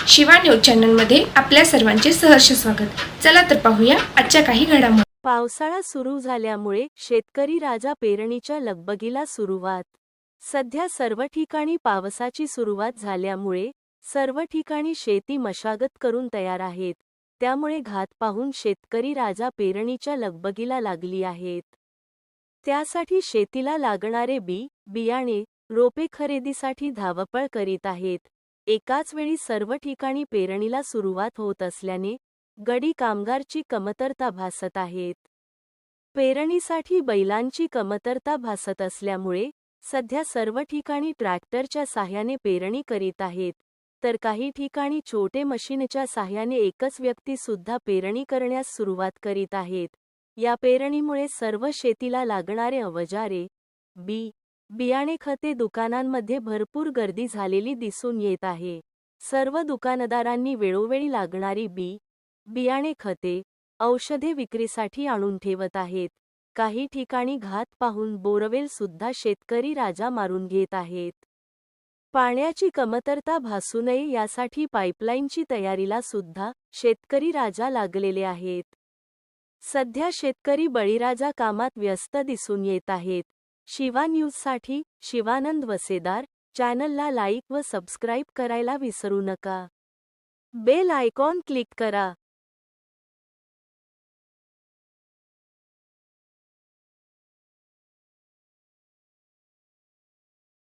Shiva news चॅनलमध्ये आपल्या सर्वांचे सहर्ष स्वागत। चला तर पाहूया आजच्या काही घडामोडी। पावसाळा सुरू झाल्यामुळे शेतकरी राजा पेरणीच्या लगबगीला सुरुवात। सध्या सर्व ठिकाणी पावसाची सुरुवात झाल्यामुळे सर्व ठिकाणी शेती मशागत करून तयार आहेत। त्यामुळे घात पाहून शेतकरी राजा पेरणीच्या लगबगीला लागली आहेत। त्यासाठी शेतीला लागणारे बियाणे, रोपे खरेदीसाठी धावपळ करीत आहेत। एकाच वेळी सर्व ठिकाणी पेरणीला सुरुवात होत असल्याने गडी कामगारची कमतरता भासत आहेत। पेरणीसाठी बैलांची कमतरता भासत असल्यामुळे सध्या सर्व ठिकाणी ट्रॅक्टरच्या साहाय्याने पेरणी करीत आहेत, तर काही ठिकाणी छोटे मशीनच्या साहाय्याने एकच व्यक्ती सुद्धा पेरणी करण्यास सुरुवात करीत आहेत। या पेरणीमुळे सर्व शेतीला लागणारे अवजारे, बियाणे, खते दुकानांमध्ये भरपूर गर्दी झालेली दिसून येत आहे। सर्व दुकानदारांनी वेळोवेळी लागणारी बियाणे, खते, औषधे विक्रीसाठी आणून ठेवत आहेत। काही ठिकाणी घात पाहून बोरवेल सुद्धा शेतकरी राजा मारून घेत आहेत। पाण्याची कमतरता भासू नये यासाठी पाईपलाईनची तयारीला सुद्धा शेतकरी राजा लागलेले आहेत। सध्या शेतकरी बळीराजा कामात व्यस्त दिसून येत आहेत। शिवा न्यूजसाठी शिवानंद वसेदार। चॅनलला लाईक व सबस्क्राईब करायला विसरू नका। बेल आयकॉन क्लिक करा।